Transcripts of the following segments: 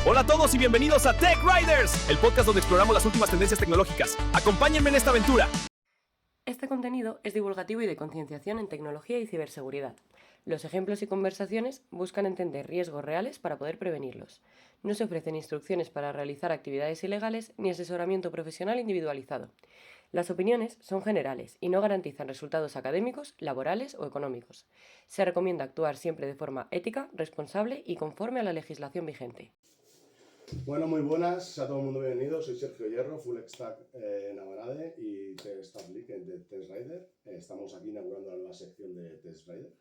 Hola a todos y bienvenidos a Tech Riders, el podcast donde exploramos las últimas tendencias tecnológicas. Acompáñenme en esta aventura. Este contenido es divulgativo y de concienciación en tecnología y ciberseguridad. Los ejemplos y conversaciones buscan entender riesgos reales para poder prevenirlos. No se ofrecen instrucciones para realizar actividades ilegales ni asesoramiento profesional individualizado. Las opiniones son generales y no garantizan resultados académicos, laborales o económicos. Se recomienda actuar siempre de forma ética, responsable y conforme a la legislación vigente. Bueno, muy buenas a todo el mundo, bienvenidos. Soy Sergio Hierro, Full Stack en Avanade y Staff Lead de Test Rider. Estamos aquí inaugurando la nueva sección de Test Rider,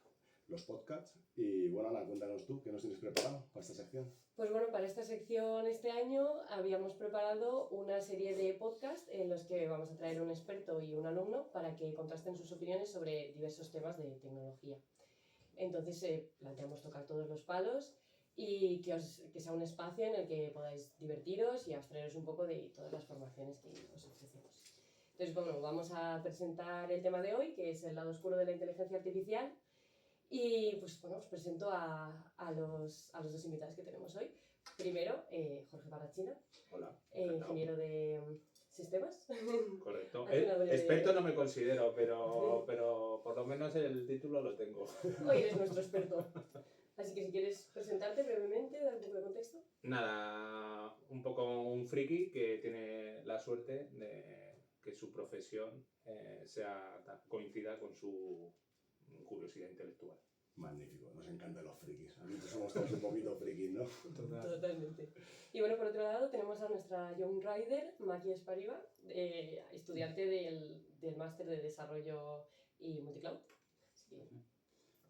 los podcasts. Y bueno, Ana, cuéntanos tú, ¿qué nos tienes preparado para esta sección? Pues bueno, para esta sección este año habíamos preparado una serie de podcasts en los que vamos a traer un experto y un alumno para que contrasten sus opiniones sobre diversos temas de tecnología. Entonces planteamos tocar todos los palos y que sea un espacio en el que podáis divertiros y abstraeros un poco de todas las formaciones que os ofrecemos. Entonces, bueno, vamos a presentar el tema de hoy, que es el lado oscuro de la inteligencia artificial. Y pues bueno, os presento a los dos invitados que tenemos hoy. Primero, Jorge Barrachina. Hola. Ingeniero de sistemas. Correcto. Experto no me considero, pero por lo menos el título lo tengo. Hoy eres nuestro experto. Así que si quieres presentarte brevemente, dar un poco de contexto. Nada, un poco un friki que tiene la suerte de que su profesión coincida con su curiosidad intelectual. Magnífico, nos encantan los frikis. A mí somos todos un poquito frikis, ¿no? Totalmente. Y bueno, por otro lado tenemos a nuestra Young Rider, Maki Espariva, estudiante del máster de desarrollo y multicloud. Así que,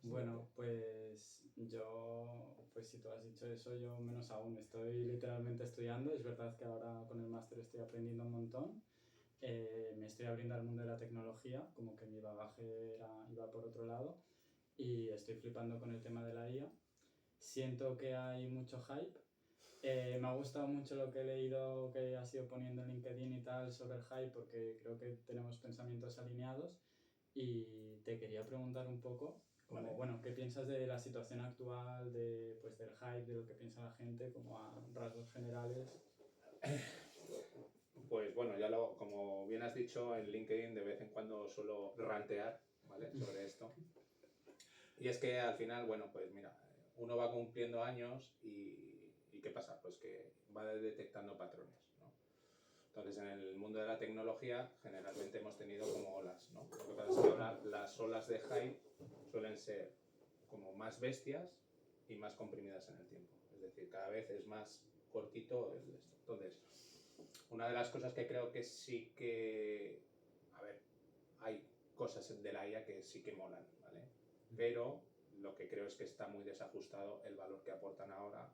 bueno, pues yo, pues si tú has dicho eso, yo menos aún. Estoy literalmente estudiando. Es verdad que ahora con el máster estoy aprendiendo un montón. Me estoy abriendo al mundo de la tecnología, como que mi bagaje iba por otro lado. Y estoy flipando con el tema de la IA. Siento que hay mucho hype. Me ha gustado mucho lo que he leído que has ido poniendo en LinkedIn y tal sobre el hype, porque creo que tenemos pensamientos alineados. Y te quería preguntar un poco, como, bueno, ¿qué piensas de la situación actual, del hype, de lo que piensa la gente, como a rasgos generales? Pues bueno, como bien has dicho, en LinkedIn de vez en cuando suelo rantear, ¿vale?, sobre esto. Y es que al final, bueno, pues mira, uno va cumpliendo años y ¿qué pasa? Pues que va detectando patrones, ¿no? Entonces, en el mundo de la tecnología, generalmente hemos tenido como olas, ¿no? Lo que pasa es que ahora las olas de hype suelen ser como más bestias y más comprimidas en el tiempo. Es decir, cada vez es más cortito el esto. Entonces, una de las cosas que creo que sí que... A ver, hay cosas de la IA que sí que molan, ¿vale? Pero lo que creo es que está muy desajustado el valor que aportan ahora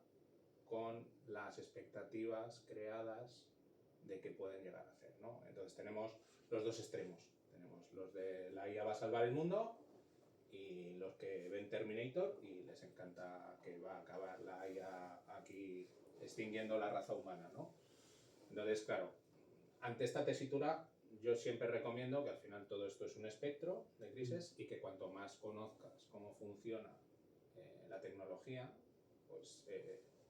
con las expectativas creadas de que pueden llegar a hacer, ¿no? Entonces tenemos los dos extremos. Tenemos los de la IA va a salvar el mundo y los que ven Terminator y les encanta que va a acabar la IA aquí extinguiendo la raza humana, ¿no? Entonces, claro, ante esta tesitura yo siempre recomiendo que al final todo esto es un espectro de grises y que cuanto más conozcas cómo funciona la tecnología, pues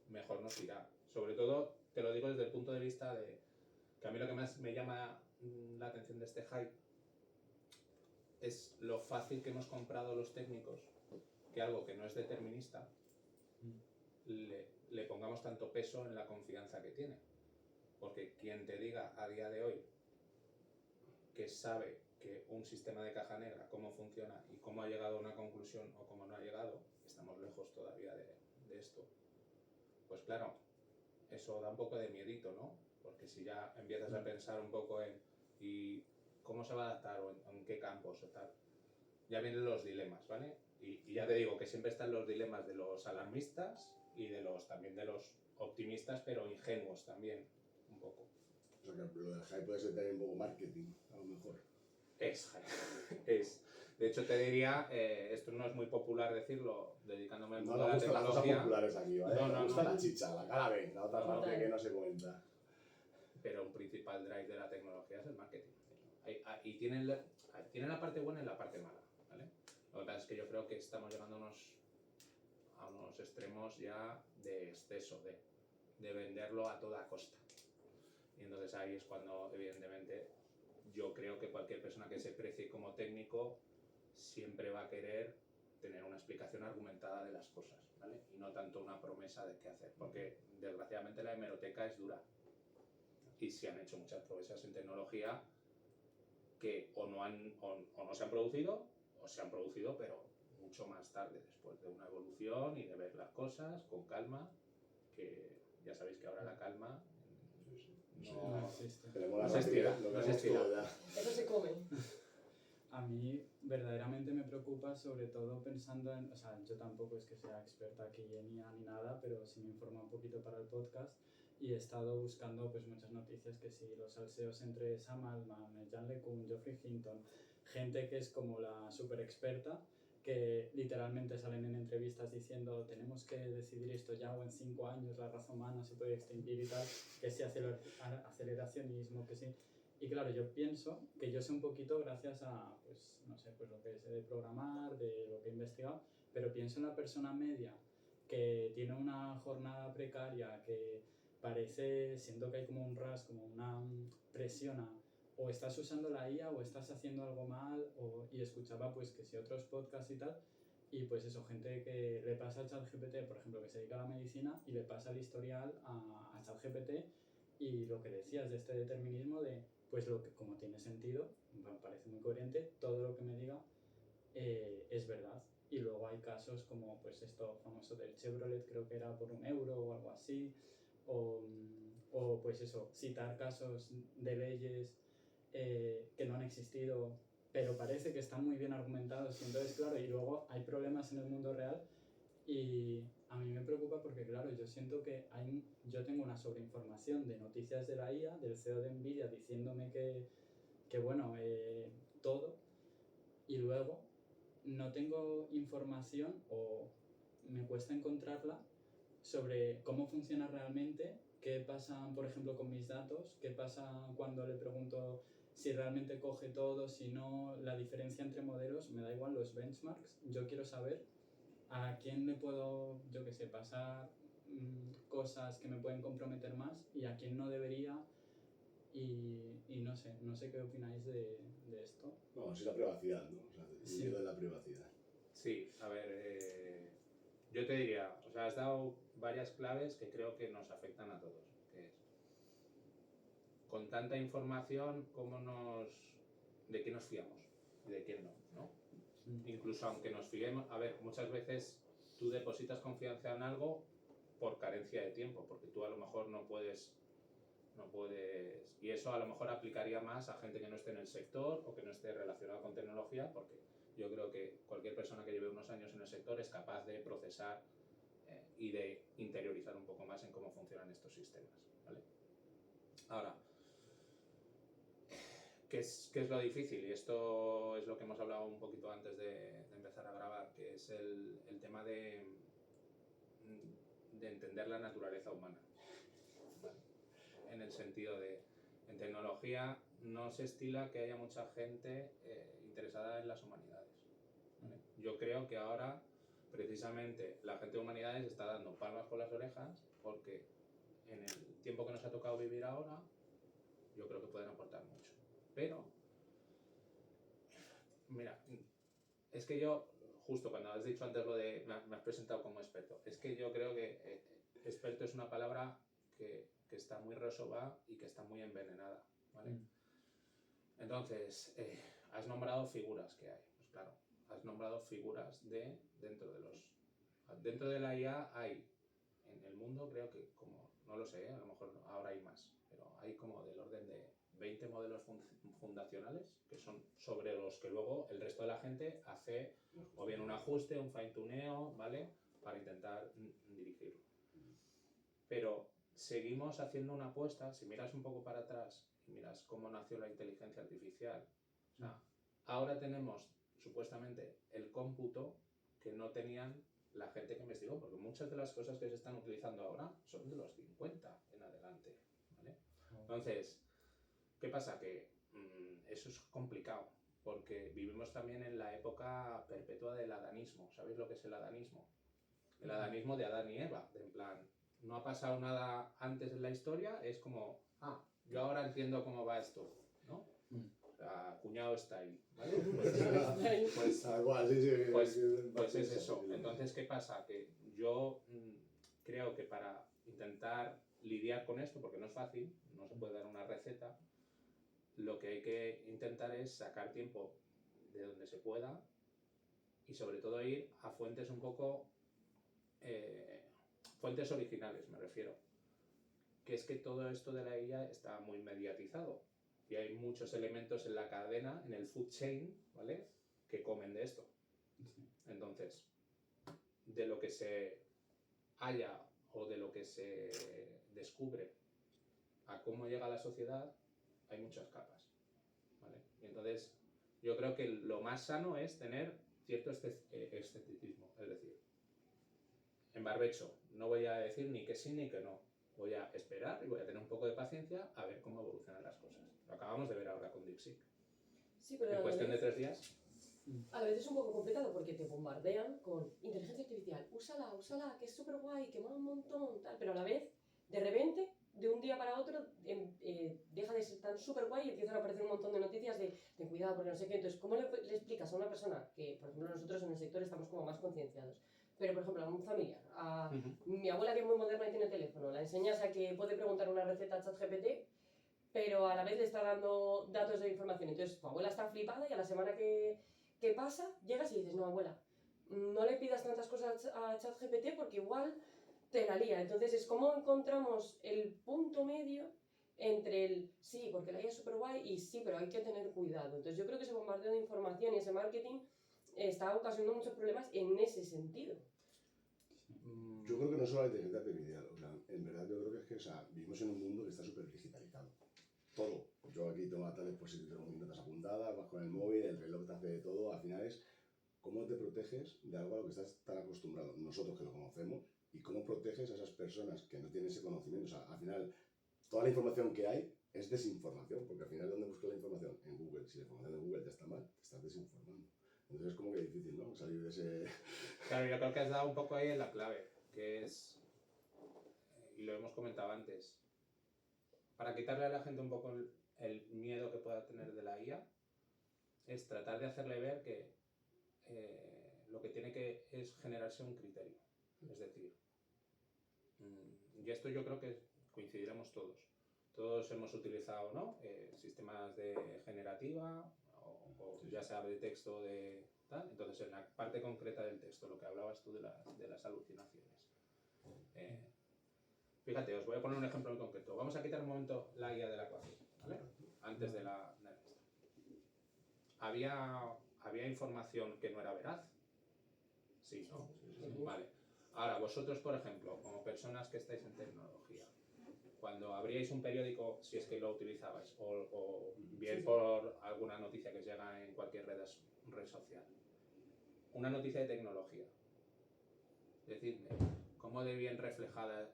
mejor nos irá. Sobre todo, te lo digo desde el punto de vista de que a mí lo que más me llama la atención de este hype es lo fácil que hemos comprado los técnicos que algo que no es determinista le pongamos tanto peso en la confianza que tiene. Porque quien te diga a día de hoy que sabe que un sistema de caja negra, cómo funciona y cómo ha llegado a una conclusión o cómo no ha llegado, estamos lejos todavía de esto. Pues claro, eso da un poco de miedito, ¿no? Porque si ya empiezas a pensar un poco en ¿y cómo se va a adaptar o en qué campos o tal? Ya vienen los dilemas, ¿vale? Y ya te digo que siempre están los dilemas de los alarmistas y también de los optimistas, pero ingenuos también, un poco. O sea que lo del hype puede ser también un poco marketing, a lo mejor. Es. De hecho, te diría, esto no es muy popular decirlo, dedicándome al mundo de la tecnología. No, las cosas populares aquí, ¿vale? No, me gusta no. La chicha, la cara B, la otra parte que no se cuenta. Pero un principal drive de la tecnología es el marketing. Y tiene la parte buena y la parte mala, ¿vale? Lo que pasa es que yo creo que estamos llegando a unos extremos ya de exceso de... de venderlo a toda costa. Y entonces ahí es cuando, evidentemente, yo creo que cualquier persona que se precie como técnico siempre va a querer tener una explicación argumentada de las cosas, ¿vale? Y no tanto una promesa de qué hacer, porque desgraciadamente la hemeroteca es dura y se han hecho muchas promesas en tecnología que o no se han producido o se han producido, pero mucho más tarde, después de una evolución y de ver las cosas con calma, que ya sabéis que ahora la calma No existe. Tenemos la No se estira, rapidez, lo no se vemos estira. todo ya. Eso se come. A mí verdaderamente me preocupa, sobre todo pensando en, o sea, yo tampoco es que sea experta aquí en IA ni nada, pero sí me informa un poquito para el podcast y he estado buscando pues muchas noticias, que sí, los salseos entre Sam Altman, Jan LeCun, Geoffrey Hinton, gente que es como la super experta, que literalmente salen en entrevistas diciendo tenemos que decidir esto ya o en 5 años la raza humana se puede extinguir y tal, que sí aceleracionismo, que sí. Y claro, yo pienso que yo sé un poquito gracias a, pues, no sé, pues lo que sé de programar, de lo que he investigado, pero pienso en la persona media que tiene una jornada precaria, que parece, siento que hay como un rush, como una presión a o estás usando la IA o estás haciendo algo mal, y escuchaba pues que si otros podcasts y tal, y pues eso, gente que le pasa a ChatGPT, por ejemplo, que se dedica a la medicina y le pasa el historial a ChatGPT y lo que decías de este determinismo de pues lo que como tiene sentido, me parece muy coherente, todo lo que me diga es verdad. Y luego hay casos como pues esto famoso del Chevrolet, creo que era por 1 euro o algo así, o pues eso, citar casos de leyes que no han existido, pero parece que están muy bien argumentados. Y entonces, claro, y luego hay problemas en el mundo real y a mí me preocupa porque, claro, yo siento que yo tengo una sobreinformación de noticias de la IA, del CEO de Nvidia diciéndome que bueno, todo, y luego no tengo información o me cuesta encontrarla sobre cómo funciona realmente, qué pasa, por ejemplo, con mis datos, qué pasa cuando le pregunto si realmente coge todo, si no, la diferencia entre modelos, me da igual los benchmarks, yo quiero saber a quién le puedo, yo qué sé, pasar cosas que me pueden comprometer más y a quién no debería, y no sé qué opináis de esto. No, es la privacidad, ¿no? O sea, el Sí. miedo de la privacidad. Sí, a ver, yo te diría, o sea, has dado varias claves que creo que nos afectan a todos, que es, con tanta información, ¿de qué nos fiamos y de quién no, ¿no? Incluso aunque nos fiemos, a ver, muchas veces tú depositas confianza en algo por carencia de tiempo, porque tú a lo mejor no puedes, y eso a lo mejor aplicaría más a gente que no esté en el sector o que no esté relacionada con tecnología, porque yo creo que cualquier persona que lleve unos años en el sector es capaz de procesar y de interiorizar un poco más en cómo funcionan estos sistemas, ¿vale? Ahora, ¿qué es lo difícil? Y esto es lo que hemos hablado un poquito antes de empezar a grabar, que es el tema de entender la naturaleza humana, ¿vale? En el sentido de, en tecnología no se estila que haya mucha gente interesada en las humanidades, ¿vale? Yo creo que ahora precisamente la gente de humanidades está dando palmas por las orejas porque en el tiempo que nos ha tocado vivir ahora yo creo que pueden aportar mucho. Pero, mira, es que yo, justo cuando has dicho antes lo de, me has presentado como experto, es que yo creo que experto es una palabra que está muy resobada y que está muy envenenada, ¿vale? Entonces, has nombrado figuras que hay, pues claro, has nombrado figuras dentro de la IA hay, en el mundo creo que como, no lo sé, a lo mejor ahora hay más, pero hay como del orden de 20 modelos fundacionales que son sobre los que luego el resto de la gente hace o bien un ajuste, un fine-tuneo, ¿vale? Para intentar dirigirlo. Pero seguimos haciendo una apuesta, si miras un poco para atrás y miras cómo nació la inteligencia artificial, o sea, ahora tenemos supuestamente el cómputo que no tenían la gente que investigó, porque muchas de las cosas que se están utilizando ahora son de los 50 en adelante, ¿vale? Entonces, ¿qué pasa? Que eso es complicado, porque vivimos también en la época perpetua del adanismo. ¿Sabéis lo que es el adanismo? El adanismo de Adán y Eva, de en plan, no ha pasado nada antes en la historia, es como, yo ahora entiendo cómo va esto, ¿no? O sea, cuñado está ahí, ¿vale? Pues, Tal cual, sí, pues es eso. Entonces, ¿qué pasa? Que yo creo que para intentar lidiar con esto, porque no es fácil, no se puede dar una receta, lo que hay que intentar es sacar tiempo de donde se pueda y sobre todo ir a fuentes un poco, fuentes originales me refiero, que es que todo esto de la IA está muy mediatizado y hay muchos elementos en la cadena, en el food chain, ¿vale?, que comen de esto. Entonces, de lo que se halla o de lo que se descubre a cómo llega a la sociedad, hay muchas capas, ¿vale? Y entonces, yo creo que lo más sano es tener cierto escepticismo, es decir, en barbecho no voy a decir ni que sí ni que no, voy a esperar y voy a tener un poco de paciencia a ver cómo evolucionan las cosas. Lo acabamos de ver ahora con DeepSeek. Sí, pero En cuestión de 3 días. a la vez es un poco complicado porque te bombardean con inteligencia artificial, úsala, que es súper guay, que mola un montón, tal, pero a la vez, de repente, de un día para otro, deja de ser tan súper guay y empiezan a aparecer un montón de noticias de ten cuidado porque no sé qué. Entonces, ¿cómo le explicas a una persona que, por ejemplo, nosotros en el sector estamos como más concienciados, pero por ejemplo a un familiar, a mi abuela que es muy moderna y tiene teléfono, la enseñas a que puede preguntar una receta a ChatGPT, pero a la vez le está dando datos de información? Entonces, tu abuela está flipada y a la semana que pasa, llegas y dices, no, abuela, no le pidas tantas cosas a ChatGPT porque igual te la lía. Entonces es como encontramos el punto medio entre el sí, porque la IA es súper guay y sí, pero hay que tener cuidado. Entonces yo creo que ese bombardeo de información y ese marketing está ocasionando muchos problemas en ese sentido. Yo creo que no solo la inteligencia artificial, o sea, en verdad yo creo que es que, o sea, vivimos en un mundo que está súper digitalizado. Todo. Yo aquí tengo la tablet, pues si tengo mis notas apuntadas, vas con el móvil, el reloj te hace de todo. Al final es cómo te proteges de algo a lo que estás tan acostumbrado, nosotros que lo conocemos, y cómo proteges a esas personas que no tienen ese conocimiento. O sea, al final, toda la información que hay es desinformación, porque al final, ¿dónde buscas la información? En Google. Si la información de Google ya está mal, te estás desinformando. Entonces es como que difícil, ¿no? Salir de ese... Claro, yo creo que has dado un poco ahí en la clave, que es, y lo hemos comentado antes, para quitarle a la gente un poco el miedo que pueda tener de la IA, es tratar de hacerle ver que lo que tiene que es generarse un criterio. Es decir, y esto yo creo que coincidiremos todos. Todos hemos utilizado, ¿no?, sistemas de generativa, o ya sea de texto, de tal. Entonces, en la parte concreta del texto, lo que hablabas tú de las alucinaciones. Fíjate, os voy a poner un ejemplo muy concreto. Vamos a quitar un momento la IA de la ecuación, ¿vale? Antes de la ¿Había información que no era veraz? Sí, ¿no? Vale. Ahora, vosotros, por ejemplo, como personas que estáis en tecnología, cuando abríais un periódico, si es que lo utilizabais, o bien por alguna noticia que os llega en cualquier red social, una noticia de tecnología, decidme, ¿cómo de bien reflejada,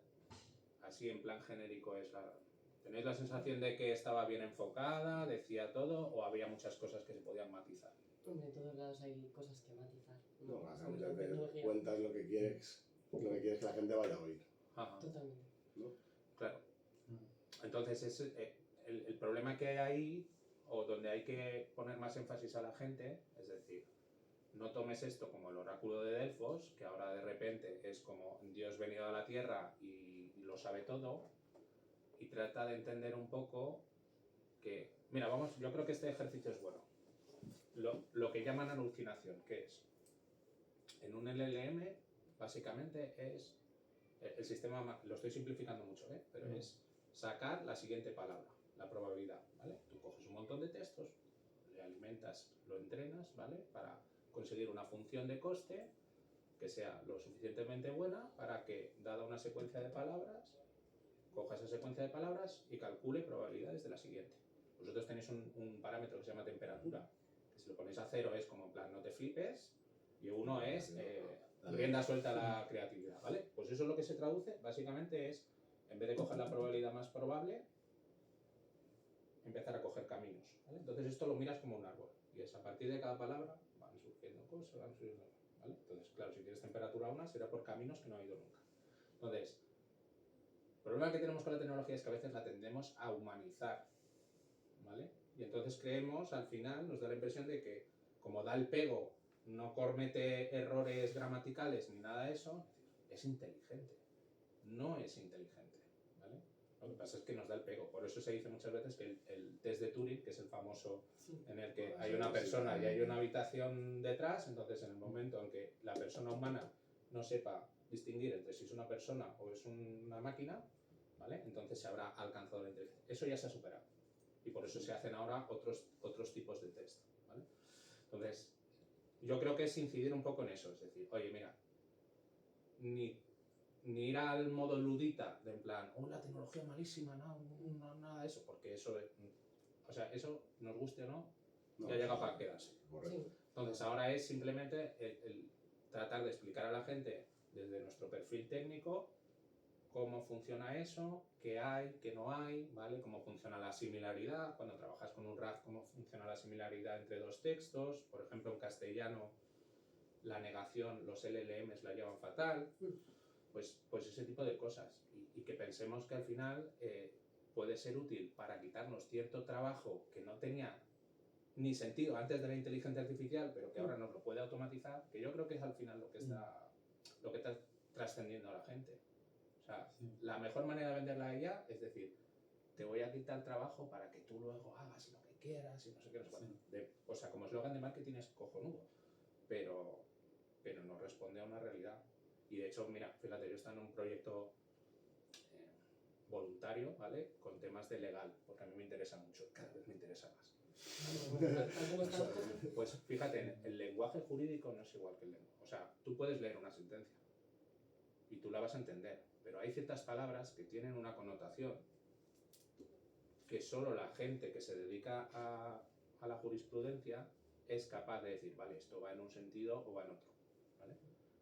así en plan genérico, es la... ¿Tenéis la sensación de que estaba bien enfocada, decía todo, o había muchas cosas que se podían matizar? Hombre, en todos lados hay cosas que matizar. No, o sea, Sobre muchas todo en veces tecnología. cuentas lo que quieres que la gente vaya a oír. Ajá. Totalmente. ¿No? Claro. Entonces, es el problema que hay ahí, o donde hay que poner más énfasis a la gente, es decir, no tomes esto como el oráculo de Delfos, que ahora de repente es como Dios venido a la tierra y lo sabe todo, y trata de entender un poco que... Mira, vamos, yo creo que este ejercicio es bueno. Lo que llaman alucinación, ¿qué es? En un LLM, básicamente es... El sistema, lo estoy simplificando mucho, pero es sacar la siguiente palabra, la probabilidad, ¿vale? Tú coges un montón de textos, le alimentas, lo entrenas, ¿vale?, para conseguir una función de coste que sea lo suficientemente buena para que, dada una secuencia de palabras, coja esa secuencia de palabras y calcule probabilidades de la siguiente. Vosotros tenéis un parámetro que se llama temperatura, que si lo ponéis a 0 es como en plan no te flipes, y 1 es rienda suelta a la creatividad, ¿vale? Pues eso es lo que se traduce, básicamente es, en vez de coger la probabilidad más probable, empezar a coger caminos, ¿vale? Entonces esto lo miras como un árbol, y es a partir de cada palabra van surgiendo cosas, van surgiendo, ¿vale? Entonces, claro, si tienes temperatura 1 será por caminos que no ha ido nunca. Entonces, problema que tenemos con la tecnología es que a veces la tendemos a humanizar, ¿vale? Y entonces creemos, al final, nos da la impresión de que como da el pego, no comete errores gramaticales ni nada de eso, es inteligente. No es inteligente, ¿vale? Lo que pasa es que nos da el pego. Por eso se dice muchas veces que el test de Turing, que es el famoso en el que hay una persona y hay una habitación detrás, entonces en el momento en que la persona humana no sepa distinguir entre si es una persona o es una máquina, ¿vale? Entonces se habrá alcanzado la inteligencia. Eso ya se ha superado. Y por eso se hacen ahora otros tipos de test, ¿vale? Entonces, yo creo que es incidir un poco en eso. Es decir, oye, mira, ni ir al modo ludita, de en plan, la tecnología malísima, no, nada de eso, porque eso, o sea, eso, nos guste o no, ya llega para quedarse. Correcto. Entonces ahora es simplemente el tratar de explicar a la gente desde nuestro perfil técnico cómo funciona eso, qué hay, qué no hay, ¿vale? Cómo funciona la similaridad, cuando trabajas con un RAG, cómo funciona la similaridad entre dos textos. Por ejemplo, en castellano, la negación, los LLMs la llevan fatal. Pues ese tipo de cosas. Y que pensemos que al final puede ser útil para quitarnos cierto trabajo que no tenía ni sentido antes de la inteligencia artificial, pero que ahora nos lo puede automatizar, que yo creo que es al final lo que está trascendiendo a la gente. O sea, la mejor manera de venderla a ella es decir, te voy a quitar trabajo para que tú luego hagas lo que quieras y no sé qué, no sé cuánto. O sea, como eslogan de marketing es cojonudo, pero no responde a una realidad. Y de hecho, mira, fíjate, yo estoy en un proyecto voluntario, ¿vale? Con temas de legal, porque a mí me interesa mucho, cada vez me interesa más. Pues fíjate, el lenguaje jurídico no es igual que el lenguaje. O sea, tú puedes leer una sentencia y tú la vas a entender, pero hay ciertas palabras que tienen una connotación que solo la gente que se dedica a la jurisprudencia es capaz de decir, vale, esto va en un sentido o va en otro, ¿vale?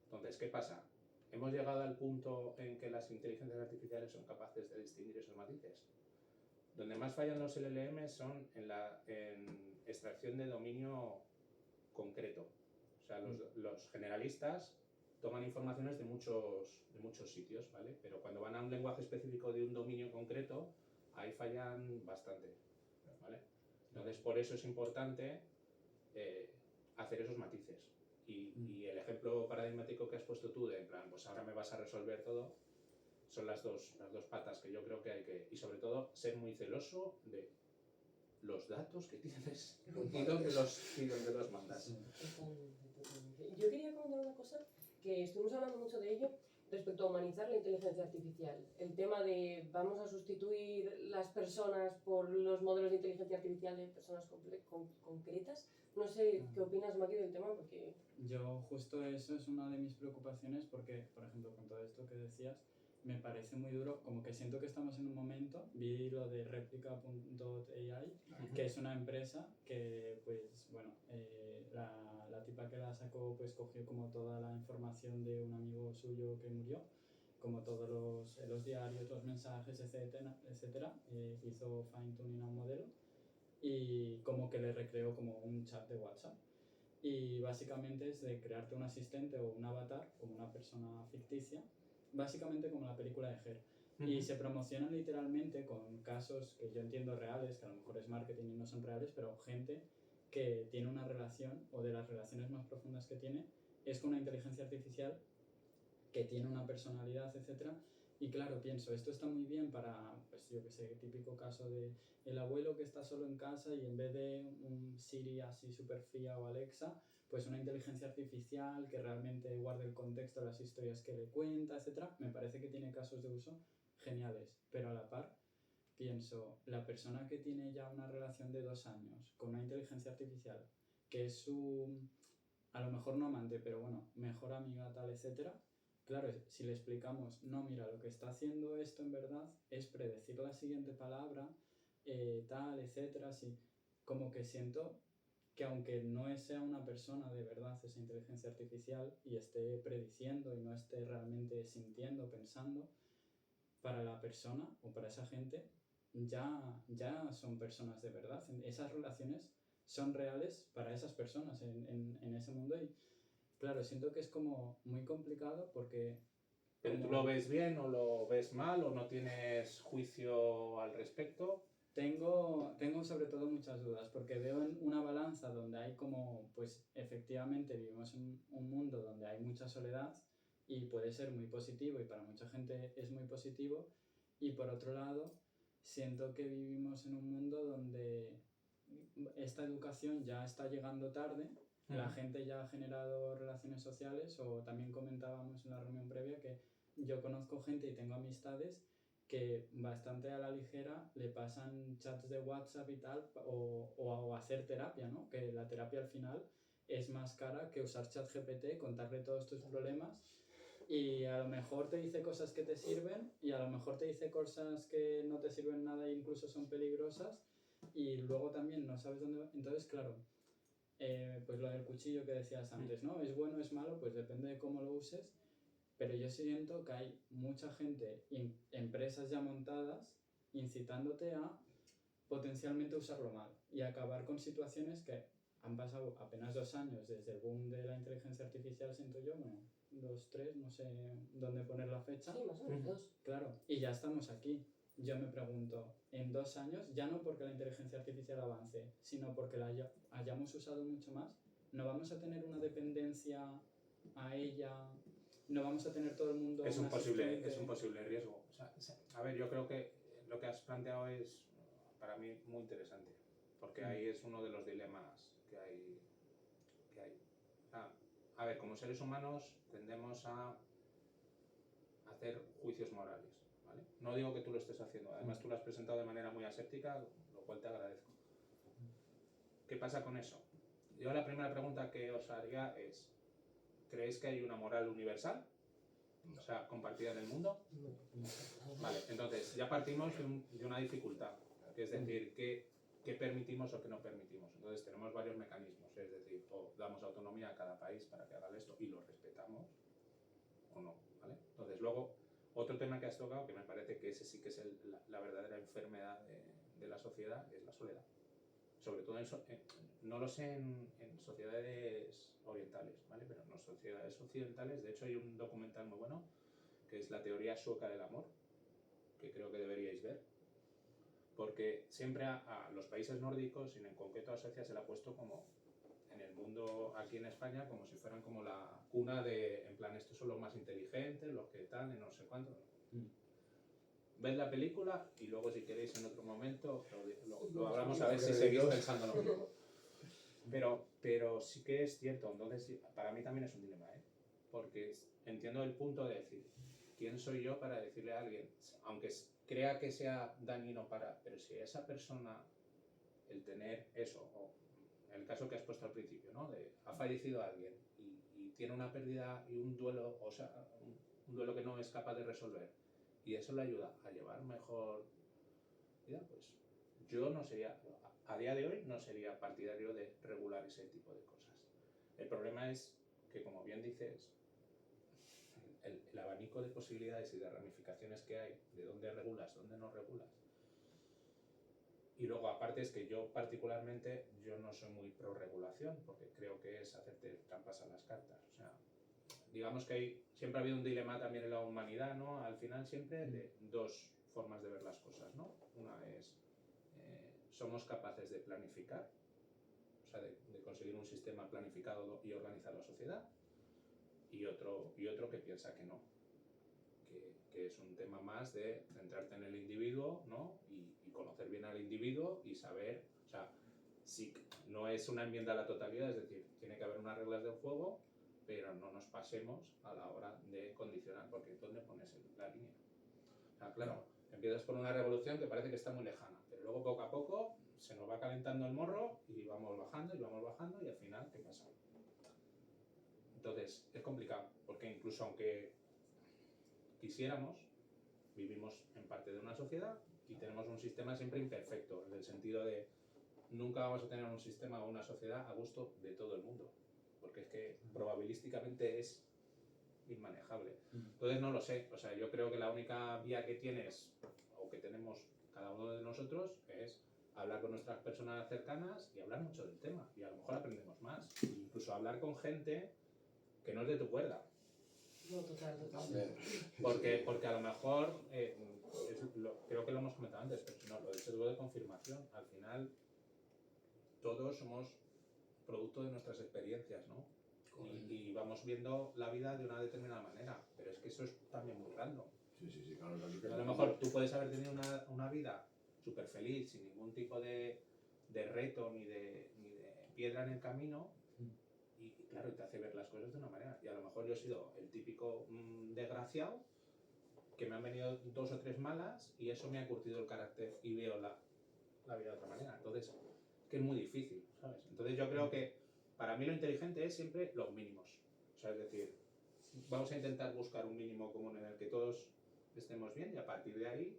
Entonces, ¿qué pasa? Hemos llegado al punto en que las inteligencias artificiales son capaces de distinguir esos matices. Donde más fallan los LLM son en extracción de dominio concreto. O sea, los generalistas toman informaciones de muchos sitios, ¿vale? Pero cuando van a un lenguaje específico de un dominio concreto, ahí fallan bastante, ¿vale? Entonces, por eso es importante hacer esos matices. Y el ejemplo paradigmático que has puesto tú de, en plan, pues ahora me vas a resolver todo, son las dos patas que yo creo que hay que... Y sobre todo, ser muy celoso de los datos que tienes y dónde los mandas. Yo quería comentar una cosa, que estuvimos hablando mucho de ello, respecto a humanizar la inteligencia artificial. El tema de vamos a sustituir las personas por los modelos de inteligencia artificial de personas concretas. No sé qué opinas, Maki, del tema, porque... Yo justo eso es una de mis preocupaciones porque, por ejemplo, con todo esto que decías, me parece muy duro, como que siento que estamos en un momento, vi lo de Replica.ai, que es una empresa que, pues, bueno, la tipa que la sacó, pues, cogió como toda la información de un amigo suyo que murió, como todos los diarios, los mensajes, etcétera, hizo fine-tuning a un modelo y como que le recreó como un chat de WhatsApp. Y básicamente es de crearte un asistente o un avatar, como una persona ficticia, básicamente como la película de Her. Y se promocionan literalmente con casos que yo entiendo reales, que a lo mejor es marketing y no son reales, pero gente que tiene una relación, o de las relaciones más profundas que tiene, es con una inteligencia artificial que tiene una personalidad, etcétera. Y claro, pienso, esto está muy bien para, pues yo que sé, típico caso de el abuelo que está solo en casa y en vez de un Siri así súper fría o Alexa, pues una inteligencia artificial que realmente guarde el contexto de las historias que le cuenta, etcétera. Me parece que tiene casos de uso geniales, pero a la par pienso, la persona que tiene ya una relación de 2 años con una inteligencia artificial, que es su, a lo mejor no amante, pero bueno, mejor amiga, tal, etcétera. Claro, si le explicamos, no, mira, lo que está haciendo esto en verdad es predecir la siguiente palabra, tal, etcétera, sí. Como que siento que aunque no sea una persona de verdad esa inteligencia artificial y esté prediciendo y no esté realmente sintiendo, pensando, para la persona o para esa gente ya son personas de verdad. Esas relaciones son reales para esas personas en ese mundo y claro, siento que es como muy complicado porque ¿Pero tú lo ves bien o lo ves mal o no tienes juicio al respecto? Tengo sobre todo muchas dudas, porque veo en una balanza donde hay como, pues efectivamente vivimos en un mundo donde hay mucha soledad y puede ser muy positivo y para mucha gente es muy positivo, y por otro lado siento que vivimos en un mundo donde esta educación ya está llegando tarde, la gente ya ha generado relaciones sociales, o también comentábamos en la reunión previa que yo conozco gente y tengo amistades que bastante a la ligera le pasan chats de WhatsApp y tal, o hacer terapia, ¿no? Que la terapia al final es más cara que usar ChatGPT, contarle todos tus problemas, y a lo mejor te dice cosas que te sirven y a lo mejor te dice cosas que no te sirven nada e incluso son peligrosas, y luego también no sabes dónde... Entonces, claro, pues lo del cuchillo que decías antes, ¿no? ¿Es bueno o es malo? Pues depende de cómo lo uses. Pero yo siento que hay mucha gente, empresas ya montadas, incitándote a potencialmente usarlo mal y acabar con situaciones que han pasado apenas 2 años desde el boom de la inteligencia artificial, siento yo, bueno, 2, 3, no sé dónde poner la fecha. Sí, más o menos 2. Claro, y ya estamos aquí. Yo me pregunto, en 2 años, ya no porque la inteligencia artificial avance, sino porque la hayamos usado mucho más, ¿no vamos a tener una dependencia a ella? ¿No vamos a tener todo el mundo Es un un posible asistente? riesgo. O sea, a ver, yo creo que lo que has planteado es para mí muy interesante, porque ahí es uno de los dilemas que hay. O sea, a ver, como seres humanos tendemos a hacer juicios morales, ¿vale? No digo que tú lo estés haciendo, además tú lo has presentado de manera muy aséptica, lo cual te agradezco. ¿Qué pasa con eso? Yo la primera pregunta que os haría es, ¿creéis que hay una moral universal? O sea, compartida en el mundo. Vale, entonces ya partimos de una dificultad, que es decir, qué permitimos o qué no permitimos. Entonces tenemos varios mecanismos, es decir, o damos autonomía a cada país para que haga esto y lo respetamos, o no, ¿vale? Entonces luego, otro tema que has tocado, que me parece que ese sí que es la verdadera enfermedad de la sociedad, es la soledad. Sobre todo, no lo sé en sociedades orientales, ¿vale? Pero en las sociedades occidentales, de hecho hay un documental muy bueno, que es la teoría sueca del amor, que creo que deberíais ver, porque siempre a los países nórdicos, y en concreto a Suecia, se le ha puesto como, en el mundo aquí en España, como si fueran como la cuna de, en plan, estos son los más inteligentes, los que tal, y no sé cuánto. Ved la película y luego si queréis en otro momento lo hablamos a ver si seguís pensando lo mismo. Pero sí que es cierto, entonces para mí también es un dilema, ¿eh? Porque entiendo el punto de decir, ¿quién soy yo para decirle a alguien, aunque crea que sea dañino pero si esa persona, el tener eso, o en el caso que has puesto al principio, ¿no? Ha fallecido alguien y tiene una pérdida y un duelo, o sea, un duelo que no es capaz de resolver, y eso le ayuda a llevar mejor vida, pues yo no sería, a día de hoy no sería partidario de regular ese tipo de cosas. El problema es que, como bien dices, el abanico de posibilidades y de ramificaciones que hay, de dónde regulas, dónde no regulas. Y luego, aparte, es que yo particularmente, yo no soy muy pro regulación, porque creo que es hacerte trampas a las cartas. O sea, digamos que siempre ha habido un dilema también en la humanidad, ¿no? Al final siempre de dos formas de ver las cosas, ¿no? Una es, somos capaces de planificar, o sea, de conseguir un sistema planificado y organizar la sociedad, y otro que piensa que no, que es un tema más de centrarte en el individuo, ¿no? Y conocer bien al individuo y saber, o sea, si no es una enmienda a la totalidad, es decir, tiene que haber unas reglas del juego, pero no nos pasemos a la hora de condicionar, porque ¿dónde pones la línea? O sea, claro, empiezas por una revolución que parece que está muy lejana, pero luego poco a poco se nos va calentando el morro y vamos bajando y al final, ¿qué pasa? Entonces, es complicado, porque incluso aunque quisiéramos, vivimos en parte de una sociedad y tenemos un sistema siempre imperfecto, en el sentido de nunca vamos a tener un sistema o una sociedad a gusto de todo el mundo, porque es que probabilísticamente es inmanejable. Entonces no lo sé, o sea, yo creo que la única vía que tienes o que tenemos cada uno de nosotros es hablar con nuestras personas cercanas y hablar mucho del tema, y a lo mejor aprendemos más, incluso hablar con gente que no es de tu cuerda, No, total. También. Porque a lo mejor, creo que lo hemos comentado antes, pero no, lo del sesgo de confirmación, al final todos somos producto de nuestras experiencias, ¿no? Y vamos viendo la vida de una determinada manera, pero es que eso es también muy random. Sí, claro. A lo mejor tú puedes haber tenido una vida súper feliz, sin ningún tipo de reto ni de piedra en el camino, y claro, te hace ver las cosas de una manera. Y a lo mejor yo he sido el típico desgraciado, que me han venido 2 o 3 malas, y eso me ha curtido el carácter y veo la vida de otra manera. Entonces, es que es muy difícil, ¿sabes? Entonces yo creo que para mí lo inteligente es siempre los mínimos. O sea, es decir, vamos a intentar buscar un mínimo común en el que todos estemos bien, y a partir de ahí,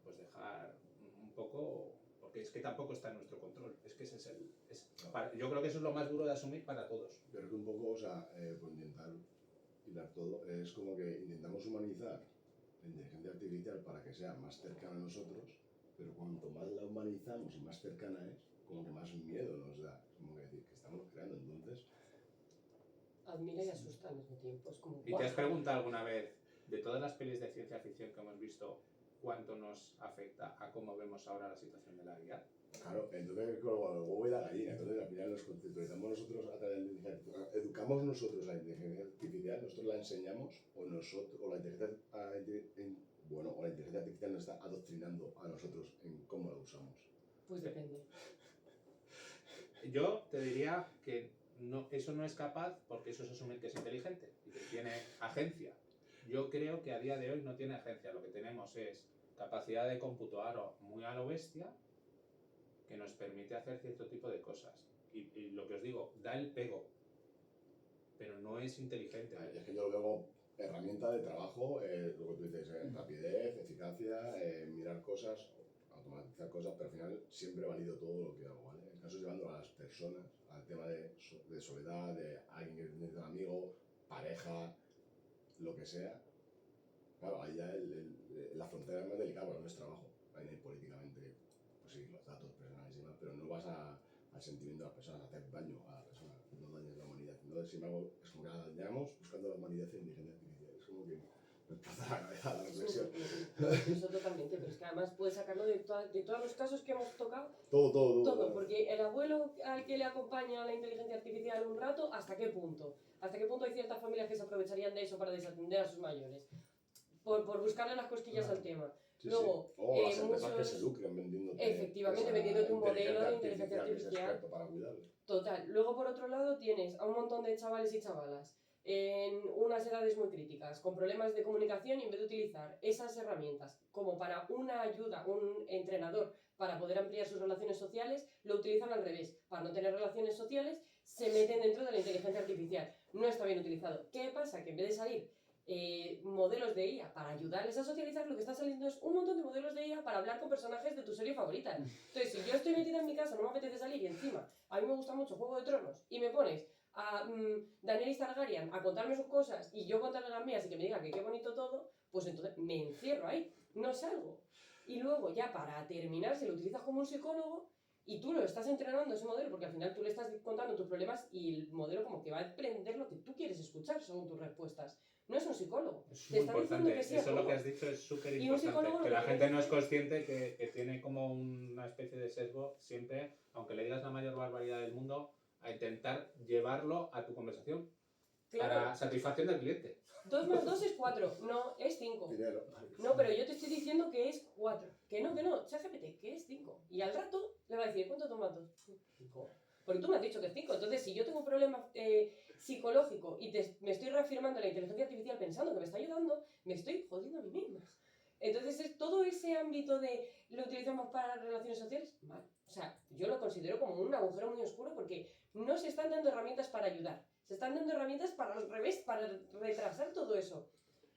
pues dejar un poco, porque es que tampoco está en nuestro control. Es que ese es yo creo que eso es lo más duro de asumir para todos. Pero que un poco, o sea, por intentar hilar todo, es como que intentamos humanizar la inteligencia artificial para que sea más cercana a nosotros, pero cuanto más la humanizamos y más cercana es, como que más miedo nos da. Es como que decir que estamos creando, entonces... Admira y asusta al mismo tiempo. Es como, ¿Y te has preguntado alguna vez, de todas las pelis de ciencia ficción que hemos visto, cuánto nos afecta a cómo vemos ahora la situación de la IA? Claro, entonces es como el huevo y la gallina. Entonces al final nos conceptualizamos nosotros a través de la inteligencia artificial. Educamos nosotros la inteligencia artificial, nosotros la enseñamos, o la inteligencia artificial nos está adoctrinando a nosotros en cómo la usamos. pues depende. Yo te diría que eso no es capaz, porque eso es asumir que es inteligente y que tiene agencia. Yo creo que a día de hoy no tiene agencia. Lo que tenemos es capacidad de cómputo muy a lo bestia, que nos permite hacer cierto tipo de cosas. Y lo que os digo, da el pego, pero no es inteligente. Es que yo lo veo como herramienta de trabajo, lo que tú dices, rapidez, eficacia, mirar cosas, automatizar cosas, pero al final siempre valido todo lo que hago, ¿vale? El caso es llevando a las personas al tema de soledad, de alguien que necesita un amigo, pareja, lo que sea. Claro, ahí ya la frontera es más delicada, porque no es trabajo. Ahí políticamente, pues sí, los datos personales y demás, pero no vas al sentimiento de las personas, a hacer daño a la persona, no dañes la humanidad. Entonces, sin embargo, es como que la dañamos buscando la humanidad en inteligencia artificial. Es como que me explota la cabeza la reflexión. Eso totalmente, pero es que además puedes sacarlo de todos los casos que hemos tocado. Todo. Porque el abuelo al que le acompaña la inteligencia artificial un rato, ¿hasta qué punto? ¿Hasta qué punto hay ciertas familias que se aprovecharían de eso para desatender a sus mayores? Por buscarle las cosquillas al tema. Sí, Luego, sí. O las empresas que se lucren vendiéndote. Efectivamente, vendiéndote un modelo de inteligencia que es artificial. experto para cuidarle. Total. Luego, por otro lado, tienes a un montón de chavales y chavalas en unas edades muy críticas, con problemas de comunicación, y en vez de utilizar esas herramientas como para una ayuda, un entrenador para poder ampliar sus relaciones sociales, lo utilizan al revés. Para no tener relaciones sociales, se meten dentro de la inteligencia artificial. No está bien utilizado. ¿Qué pasa? Que en vez de salir modelos de IA para ayudarles a socializar, lo que está saliendo es un montón de modelos de IA para hablar con personajes de tu serie favorita. Entonces, si yo estoy metida en mi casa, no me apetece salir, y encima a mí me gusta mucho Juego de Tronos, y me pones a Daenerys Targaryen a contarme sus cosas y yo contarle las mías y que me diga que qué bonito todo, pues entonces me encierro ahí, no salgo. Y luego, ya para terminar, si lo utilizas como un psicólogo y tú lo estás entrenando ese modelo, porque al final tú le estás contando tus problemas y el modelo como que va a aprender lo que tú quieres escuchar según tus respuestas. No es un psicólogo. Es Te muy están diciendo importante. que sí a Eso es lo todo. que has dicho, es súper Y un psicólogo importante. lo Que que la tiene gente que no es hacer- consciente que tiene como una especie de sesgo siempre, aunque le digas la mayor barbaridad del mundo, a intentar llevarlo a tu conversación Claro, para satisfacción del cliente. 2 más 2 es 4, no, es 5. Dinero. No, pero yo te estoy diciendo que es 4. Que no, ChatGPT, que es 5. Y al rato le va a decir, ¿cuánto tomas 2? 5. Porque tú me has dicho que es 5. Entonces, si yo tengo un problema psicológico y me estoy reafirmando en la inteligencia artificial pensando que me está ayudando, me estoy jodiendo a mí misma. Entonces, todo ese ámbito de lo utilizamos para las relaciones sociales, mal. O sea, yo lo considero como un agujero muy oscuro, porque no se están dando herramientas para ayudar. Se están dando herramientas para al revés, para retrasar todo eso.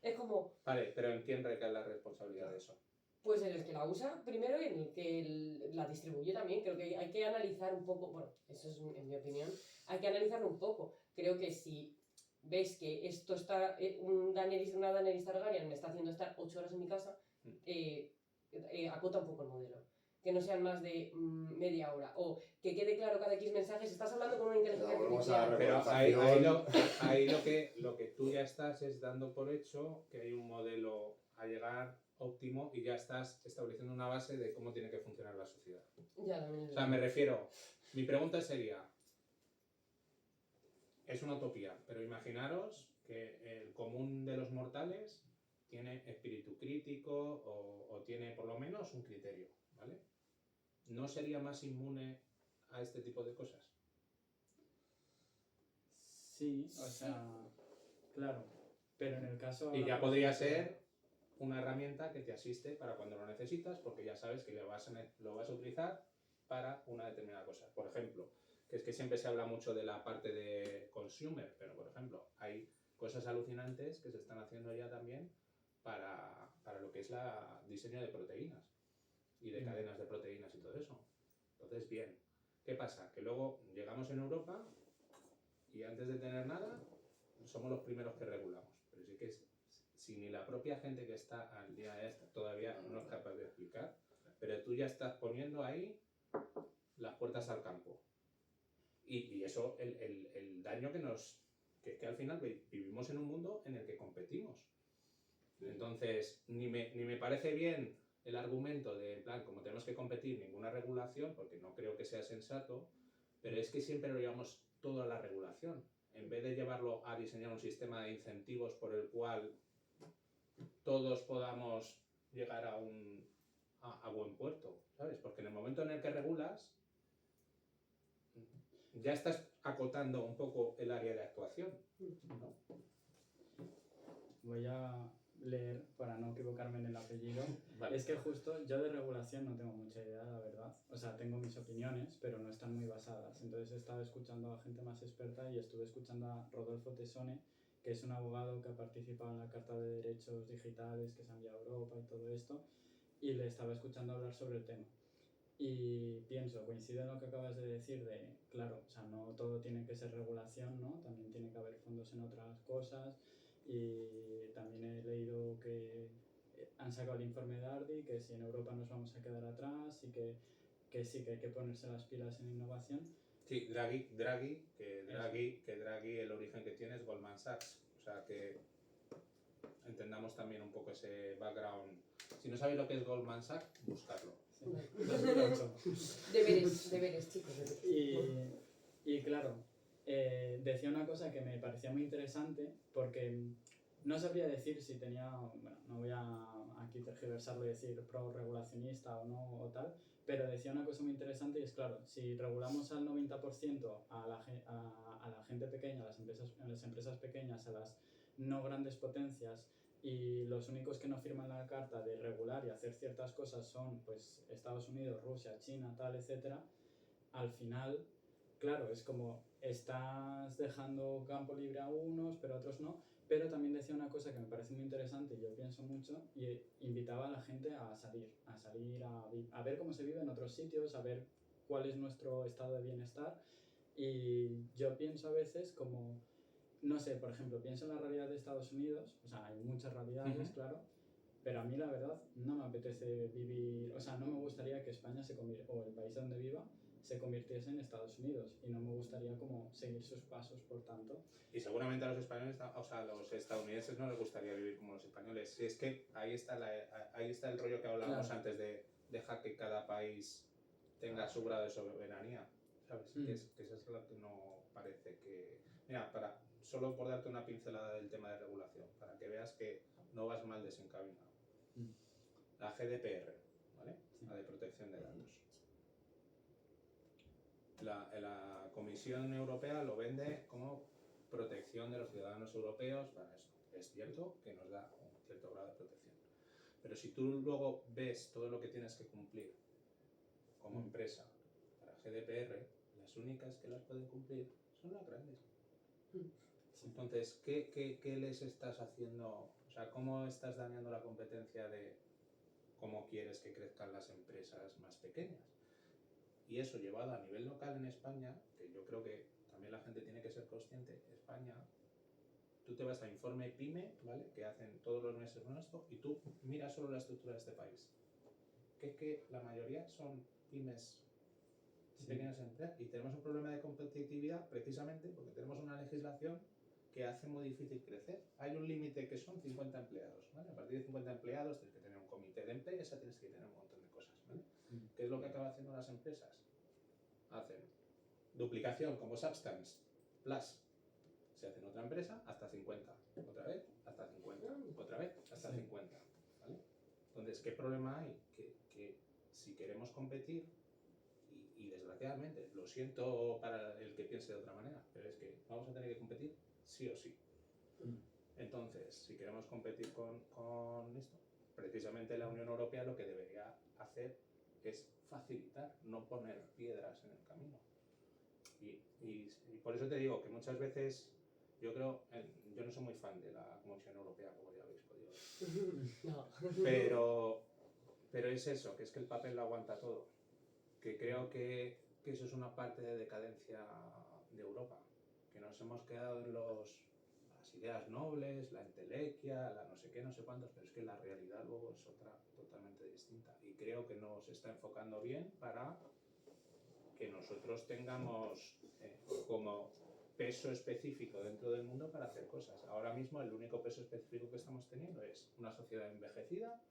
Es como, Vale, pero ¿en quién recae la responsabilidad de eso? pues en el que la usa primero y en el que la distribuye también. Creo que hay que analizar un poco, bueno, eso es en mi opinión, hay que analizarlo un poco. Creo que si ves que esto está, una Daenerys Targaryen me está haciendo estar 8 horas en mi casa, acota un poco el modelo. que no sean más de media hora, o que quede claro cada X mensajes, estás hablando con una inteligencia Ya, volvemos a artificial. la Pero ahí lo que tú ya estás es dando por hecho que hay un modelo a llegar óptimo y ya estás estableciendo una base de cómo tiene que funcionar la sociedad. Ya, también es O sea, verdad. me refiero, mi pregunta sería, es una utopía, pero imaginaros que el común de los mortales tiene espíritu crítico o tiene por lo menos un criterio, ¿vale? ¿No sería más inmune a este tipo de cosas? Sí, o sea, claro, pero en el caso... Y ya podría ser una herramienta que te asiste para cuando lo necesitas, porque ya sabes que lo vas a utilizar para una determinada cosa. Por ejemplo, que es que siempre se habla mucho de la parte de consumer, pero por ejemplo, hay cosas alucinantes que se están haciendo ya también para lo que es el diseño de proteínas y de cadenas de proteínas y todo eso. Entonces, bien, ¿qué pasa? Que luego llegamos en Europa y antes de tener nada, somos los primeros que regulamos. Pero sí que si ni la propia gente que está al día de esto todavía no es capaz de explicar, pero tú ya estás poniendo ahí las puertas al campo. Y eso, el daño que es que al final vivimos en un mundo en el que competimos. Entonces, ni me parece bien el argumento de, en plan, como tenemos que competir, ninguna regulación, porque no creo que sea sensato, pero es que siempre lo llevamos todo a la regulación. En vez de llevarlo a diseñar un sistema de incentivos por el cual todos podamos llegar a buen puerto, ¿sabes? Porque en el momento en el que regulas, ya estás acotando un poco el área de actuación, ¿no? Voy a leer para no equivocarme en el apellido. Vale. Es que justo yo de regulación no tengo mucha idea, la verdad. O sea, tengo mis opiniones, pero no están muy basadas. Entonces he estado escuchando a gente más experta y estuve escuchando a Rodolfo Tesone, que es un abogado que ha participado en la Carta de Derechos Digitales que se ha enviado a Europa y todo esto, y le estaba escuchando hablar sobre el tema. Y pienso, coincide en lo que acabas de decir de, claro, o sea, no todo tiene que ser regulación, ¿no? También tiene que haber fondos en otras cosas. Y también he leído que han sacado el informe de Ardi, que si en Europa nos vamos a quedar atrás y que sí que hay que ponerse las pilas en innovación. Sí, Draghi, el origen que tiene es Goldman Sachs. O sea que entendamos también un poco ese background. Si no sabéis lo que es Goldman Sachs, buscarlo. Sí. 2008. Deberes, chicos. Y claro, decía una cosa que me parecía muy interesante porque no sabría decir si tenía, bueno, no voy a aquí tergiversarlo y decir pro-regulacionista o no o tal, pero decía una cosa muy interesante y es claro, si regulamos al 90% a la gente pequeña, a las empresas pequeñas, a las no grandes potencias, y los únicos que no firman la carta de regular y hacer ciertas cosas son pues Estados Unidos, Rusia, China, tal, etcétera, al final, claro, es como estás dejando campo libre a unos, pero a otros no. Pero también decía una cosa que me parece muy interesante y yo pienso mucho, y invitaba a la gente a salir a ver cómo se vive en otros sitios, a ver cuál es nuestro estado de bienestar. Y yo pienso a veces como, no sé, por ejemplo, pienso en la realidad de Estados Unidos, o sea, hay muchas realidades, claro, pero a mí la verdad no me apetece vivir, o sea, no me gustaría que España o el país donde viva se convirtiese en Estados Unidos, y no me gustaría como seguir sus pasos, por tanto. Y seguramente a los españoles, o sea, a los estadounidenses no les gustaría vivir como los españoles. Si es que ahí está el rollo que hablábamos antes de dejar que cada país tenga su grado de soberanía, ¿sabes? Que eso es lo que no parece que... Mira, solo por darte una pincelada del tema de regulación, para que veas que no vas mal desencaminado. La GDPR, ¿vale? La de protección de datos. La Comisión Europea lo vende como protección de los ciudadanos europeos para esto. Es cierto que nos da un cierto grado de protección. Pero si tú luego ves todo lo que tienes que cumplir como empresa para GDPR, las únicas que las pueden cumplir son las grandes. Entonces, ¿qué les estás haciendo? O sea, ¿cómo estás dañando la competencia de cómo quieres que crezcan las empresas más pequeñas? Y eso llevado a nivel local en España, que yo creo que también la gente tiene que ser consciente, España, tú te vas a Informe PYME, ¿vale? Que hacen todos los meses con esto, y tú miras solo la estructura de este país. que es que la mayoría son pymes y pequeñas empresas y tenemos un problema de competitividad precisamente porque tenemos una legislación que hace muy difícil crecer. Hay un límite que son 50 empleados, ¿vale? A partir de 50 empleados tienes que tener un comité de empresa, tienes que tener un montón de cosas, ¿vale? ¿Qué es lo que acaban haciendo las empresas? Hacen duplicación como Substance Plus. Se hace en otra empresa hasta 50. Otra vez hasta 50. Otra vez hasta 50. ¿Vale? Entonces, ¿qué problema hay? Que si queremos competir, y desgraciadamente, lo siento para el que piense de otra manera, pero es que vamos a tener que competir sí o sí. Entonces, si queremos competir con esto, precisamente la Unión Europea lo que debería hacer es facilitar, no poner piedras en el camino. Y por eso te digo que muchas veces yo creo, yo no soy muy fan de la Comisión Europea, como ya habéis podido ver. No. Pero es eso, que es que el papel lo aguanta todo. Que creo que eso es una parte de decadencia de Europa. Que nos hemos quedado en las ideas nobles, la entelequia, la no sé qué, no sé cuántos, pero es que la realidad luego es otra totalmente distinta. Y creo que nos está enfocando bien para que nosotros tengamos como peso específico dentro del mundo para hacer cosas. Ahora mismo el único peso específico que estamos teniendo es una sociedad envejecida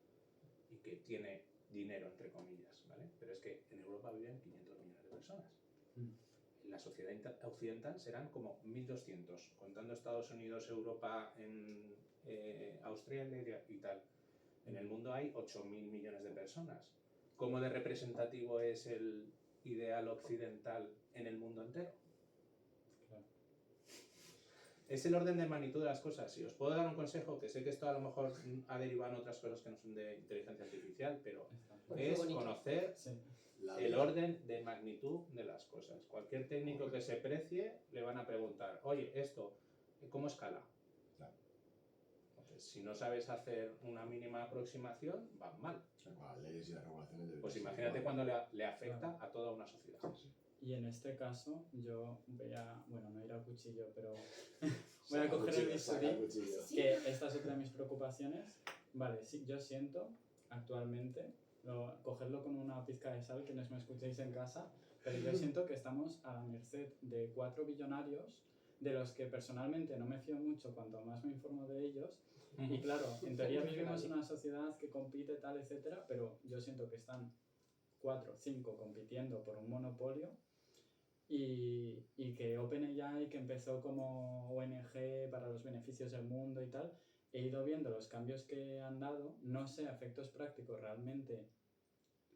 y que tiene dinero, entre comillas, ¿vale? Pero es que en Europa viven 500 millones de personas. En la sociedad occidental serán como 1.200, contando Estados Unidos, Europa, Australia y tal. En el mundo hay 8.000 millones de personas. ¿Cómo de representativo es el ideal occidental en el mundo entero? Claro. Es el orden de magnitud de las cosas. Si os puedo dar un consejo, que sé que esto a lo mejor ha derivado en otras cosas que no son de inteligencia artificial, pero es conocer el orden de magnitud de las cosas. Cualquier técnico que se precie le van a preguntar, oye, esto, ¿cómo escala? Entonces, si no sabes hacer una mínima aproximación, va mal. Las leyes y las regulaciones Pues imagínate cuando le afecta a toda una sociedad. Y en este caso, yo voy a, bueno, no ir al cuchillo, pero voy a coger el bisturí, que esta es otra de mis preocupaciones. Vale, sí, yo siento actualmente, cogerlo con una pizca de sal, que no me escuchéis en casa, pero yo siento que estamos a la merced de 4 billonarios, de los que personalmente no me fío mucho cuanto más me informo de ellos. Y claro, en teoría vivimos en una sociedad que compite tal, etcétera, pero yo siento que están 4 o 5 compitiendo por un monopolio y que OpenAI, que empezó como ONG para los beneficios del mundo y tal, he ido viendo los cambios que han dado, no sé a efectos prácticos realmente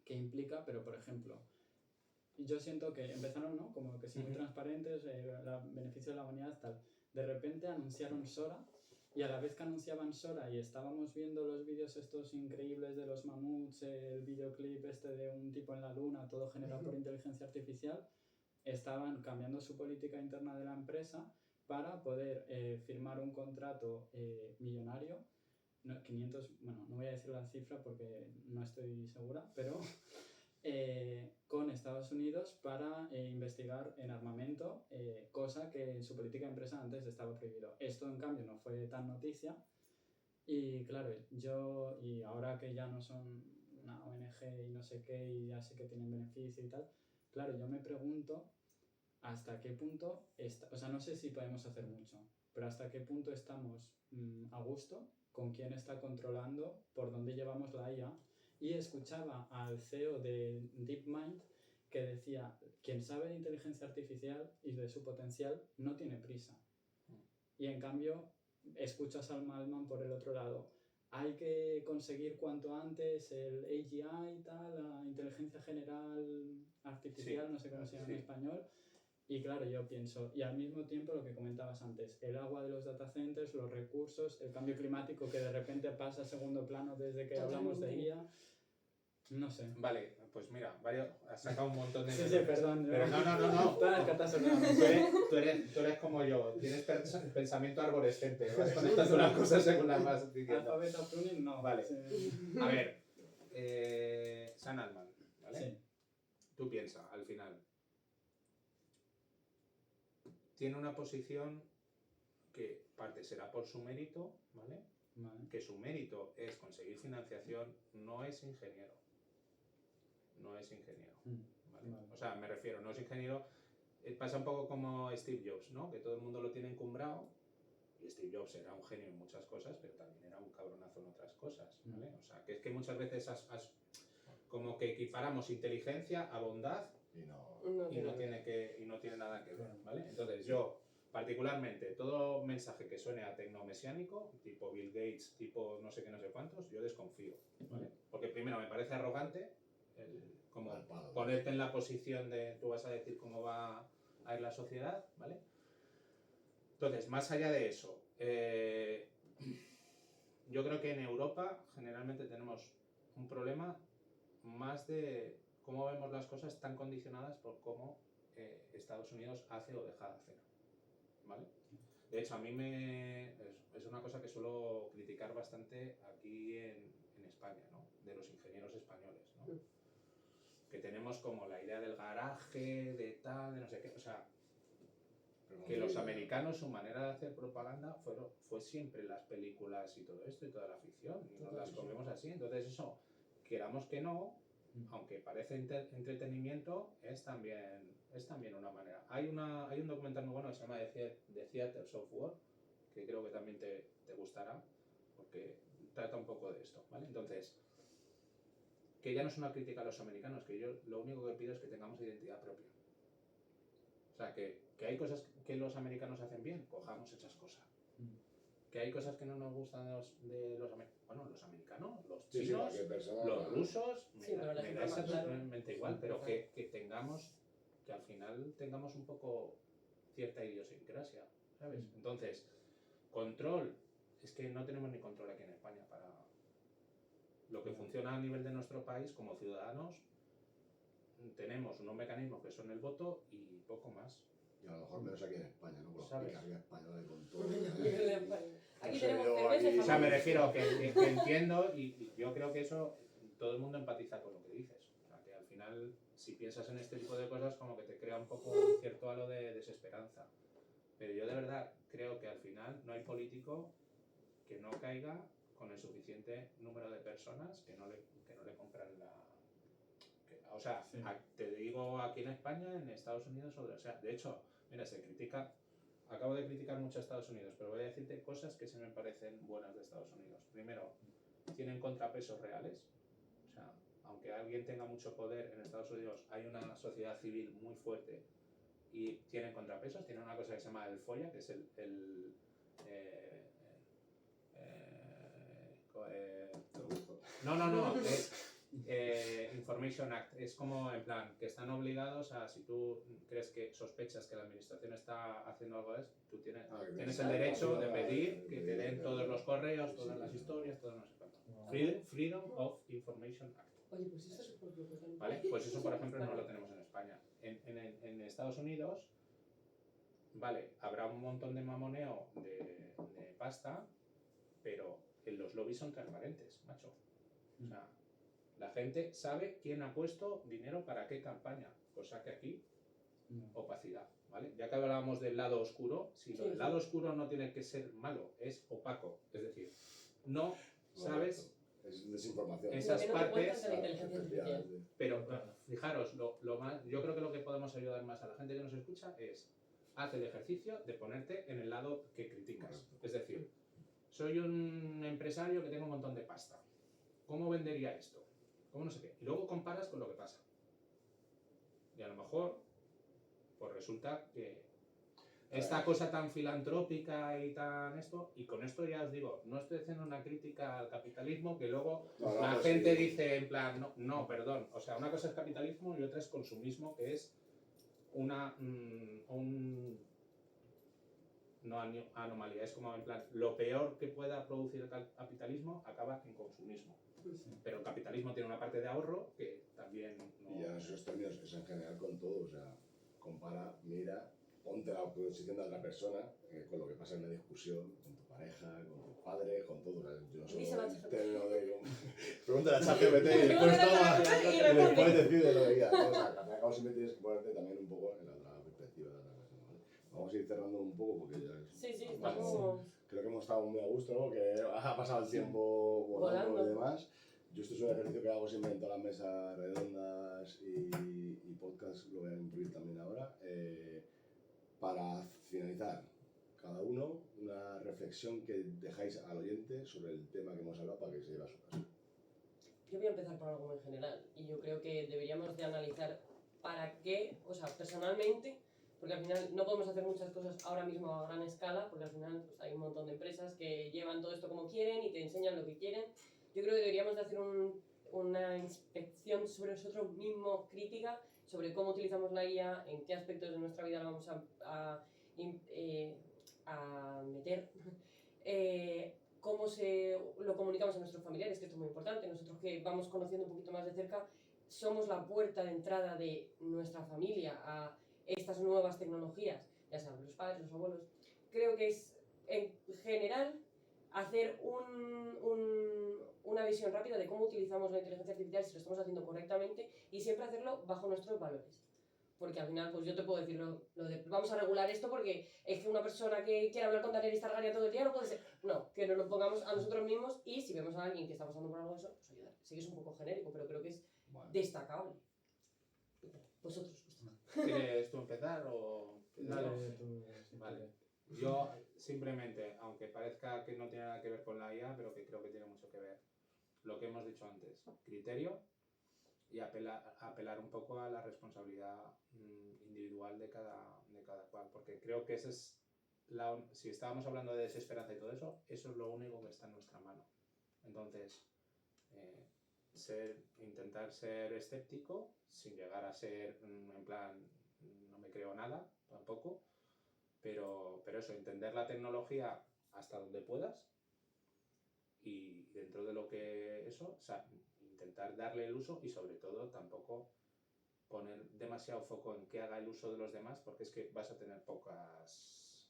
qué implica, pero por ejemplo, yo siento que empezaron, ¿no? Como que sí, muy transparentes, beneficio de la humanidad, tal. De repente anunciaron Sora. Y a la vez que anunciaban Sora y estábamos viendo los vídeos estos increíbles de los mamuts, el videoclip este de un tipo en la luna, todo generado por inteligencia artificial, estaban cambiando su política interna de la empresa para poder firmar un contrato millonario, 500, bueno, no voy a decir la cifra porque no estoy segura, pero con Estados Unidos para investigar en armamento, cosa que en su política de empresa antes estaba prohibido. Esto, en cambio, no fue tan noticia. Y claro, yo, y ahora que ya no son una ONG y no sé qué, y ya sé que tienen beneficio y tal, claro, yo me pregunto hasta qué punto, o sea, no sé si podemos hacer mucho, pero hasta qué punto estamos a gusto con quién está controlando, por dónde llevamos la IA. Y escuchaba al CEO de DeepMind que decía, quien sabe de inteligencia artificial y de su potencial no tiene prisa. Y en cambio, escucho a Salma Altman por el otro lado. Hay que conseguir cuanto antes el AGI y tal, la inteligencia general artificial, no sé cómo se llama en español. Y claro, yo pienso, y al mismo tiempo lo que comentabas antes, el agua de los data centers, los recursos, el cambio climático que de repente pasa a segundo plano desde que hablamos de IA. No sé. Vale, pues mira, has sacado un montón de... Sí, perdón. Pero no. Todas las cartas son tú eres como yo, tienes pensamiento arborescente, vas conectando las cosas según las vas diciendo. Alphabet pruning, no. Vale. Sí. A ver, Sam Altman, ¿vale? Sí. Tú piensas, al final, tiene una posición que parte será por su mérito, ¿vale? Vale. Que su mérito es conseguir financiación, no es ingeniero. no es ingeniero. ¿Vale? Vale. O sea, me refiero, no es ingeniero. Pasa un poco como Steve Jobs, ¿no? Que todo el mundo lo tiene encumbrado. Y Steve Jobs era un genio en muchas cosas, pero también era un cabronazo en otras cosas, ¿vale? O sea, que es que muchas veces como que equiparamos inteligencia a bondad Y no. y no tiene nada que ver, ¿vale? Entonces yo, particularmente, todo mensaje que suene a tecnomesiánico, tipo Bill Gates, tipo no sé qué, no sé cuántos, yo desconfío, ¿vale? Porque primero me parece arrogante como Al palo. ponerte en la posición de tú vas a decir cómo va a ir la sociedad, ¿vale? Entonces, más allá de eso, yo creo que en Europa generalmente tenemos un problema más de cómo vemos las cosas tan condicionadas por cómo Estados Unidos hace o deja de hacer, ¿vale? De hecho, a mí es una cosa que suelo criticar bastante aquí en España, ¿no? De los ingenieros españoles, ¿no? Que tenemos como la idea del garaje, de tal, de no sé qué, o sea, que los americanos, su manera de hacer propaganda fue siempre las películas y todo esto y toda la ficción, y nos las comemos así. Entonces eso, queramos que no, aunque parece entretenimiento, es también una manera. Hay un documental muy bueno que se llama The Theaters of War, que creo que también te gustará, porque trata un poco de esto, ¿vale? Entonces, que ya no es una crítica a los americanos, que yo lo único que pido es que tengamos identidad propia. O sea, que hay cosas que los americanos hacen bien, cojamos esas cosas. Que hay cosas que no nos gustan de los americanos, los chinos, los rusos, me da exactamente igual, pero que al final tengamos un poco cierta idiosincrasia, ¿sabes? Entonces, control, es que no tenemos ni control aquí en España para lo que funciona a nivel de nuestro país como ciudadanos. Tenemos unos mecanismos que son el voto y poco más. Y a lo mejor menos aquí en España, ¿no? Por la ¿Sabes? picardia española y con todo. Aquí No sé, tenemos yo cerveza aquí- y O sea, me jamón. refiero que entiendo y yo creo que eso todo el mundo empatiza con lo que dices. O sea, que al final, si piensas en este tipo de cosas, como que te crea un poco un cierto halo de desesperanza. Pero yo de verdad creo que al final no hay político que no caiga con el suficiente número de personas que no le compran la... O sea, Sí. te digo aquí en España, en Estados Unidos, o sea, de hecho, mira, acabo de criticar mucho a Estados Unidos, pero voy a decirte cosas que se me parecen buenas de Estados Unidos. Primero, tienen contrapesos reales, o sea, aunque alguien tenga mucho poder en Estados Unidos, hay una sociedad civil muy fuerte y tienen contrapesos, tienen una cosa que se llama el FOIA, que es no, es Information Act. Es como en plan que están obligados a, si tú crees que sospechas que la administración está haciendo algo de eso, tú tienes el derecho de pedir que te den todos los correos, todas las historias, todo no sé cuánto. Freedom of Information Act. Oye, pues eso es súper preocupante. ¿Vale? Pues eso, por ejemplo, no lo tenemos en España. En Estados Unidos, vale, habrá un montón de mamoneo de pasta, pero los lobbies son transparentes, macho. O sea, la gente sabe quién ha puesto dinero para qué campaña, cosa que aquí, opacidad, ¿vale? Ya que hablábamos del lado oscuro, si el lado oscuro no tiene que ser malo, es opaco, es decir, no sabes... Es desinformación. Esas Que no te cuentan partes, de la inteligencia artificial. pero fijaros, yo creo que lo que podemos ayudar más a la gente que nos escucha es haz el ejercicio de ponerte en el lado que criticas. Es decir, soy un empresario que tengo un montón de pasta. ¿Cómo vendería esto? ¿Cómo no sé qué? Y luego comparas con lo que pasa. Y a lo mejor, pues resulta que esta cosa tan filantrópica y tan esto, y con esto ya os digo, no estoy haciendo una crítica al capitalismo, que luego la gente dice en plan, no, perdón, o sea, una cosa es capitalismo y otra es consumismo, que es no anomalía, es como en plan, lo peor que pueda producir el capitalismo acaba en consumismo. Pero el capitalismo tiene una parte de ahorro que también no... Y ya en esos términos es en general con todo, o sea, compara, mira, ponte a la posición de otra persona con lo que pasa en una discusión, con tu pareja, con tus padres, con todo. O sea, yo no soy el término de... Pregúntale a ChatGPT y después toma, y después decide lo que quieras. O sea, al cabo siempre tienes que ponerte también un poco en la otra perspectiva de la otra persona, ¿vale? Vamos a ir cerrando un poco porque ya es... Sí, estamos... Creo que hemos estado muy a gusto, ¿no? Que ha pasado el tiempo volando y demás. Yo esto es un ejercicio que hago siempre en todas las mesas redondas y podcast, lo voy a incluir también ahora. Para finalizar, cada uno una reflexión que dejáis al oyente sobre el tema que hemos hablado para que se lleve a su casa. Yo voy a empezar por algo muy general y yo creo que deberíamos de analizar para qué, o sea, personalmente, porque al final no podemos hacer muchas cosas ahora mismo a gran escala, porque al final pues, hay un montón de empresas que llevan todo esto como quieren y te enseñan lo que quieren. Yo creo que deberíamos de hacer una inspección sobre nosotros mismos, crítica, sobre cómo utilizamos la IA, en qué aspectos de nuestra vida la vamos a meter, cómo lo comunicamos a nuestros familiares, que esto es muy importante. Nosotros que vamos conociendo un poquito más de cerca, somos la puerta de entrada de nuestra familia a estas nuevas tecnologías, ya sean los padres, los abuelos. Creo que es, en general, hacer una visión rápida de cómo utilizamos la inteligencia artificial, si lo estamos haciendo correctamente, y siempre hacerlo bajo nuestros valores. Porque al final, pues yo te puedo decir lo de vamos a regular esto porque es que una persona que quiera hablar con Daniel y Targaryen todo el día no puede ser. No, que nos lo pongamos a nosotros mismos y si vemos a alguien que está pasando por algo de eso, pues ayudar. Sí que es un poco genérico, pero creo que es destacable. Vosotros. ¿Quieres tú empezar o...? Dale, tú. Vale. Yo simplemente, aunque parezca que no tiene nada que ver con la IA, pero que creo que tiene mucho que ver, lo que hemos dicho antes, criterio y apelar un poco a la responsabilidad individual de cada cual, porque creo que ese es si estábamos hablando de desesperanza y todo eso, eso es lo único que está en nuestra mano. Entonces, intentar ser escéptico sin llegar a ser en plan no me creo nada tampoco, pero eso, entender la tecnología hasta donde puedas y dentro de lo que eso, o sea, intentar darle el uso y sobre todo tampoco poner demasiado foco en que haga el uso de los demás, porque es que vas a tener pocas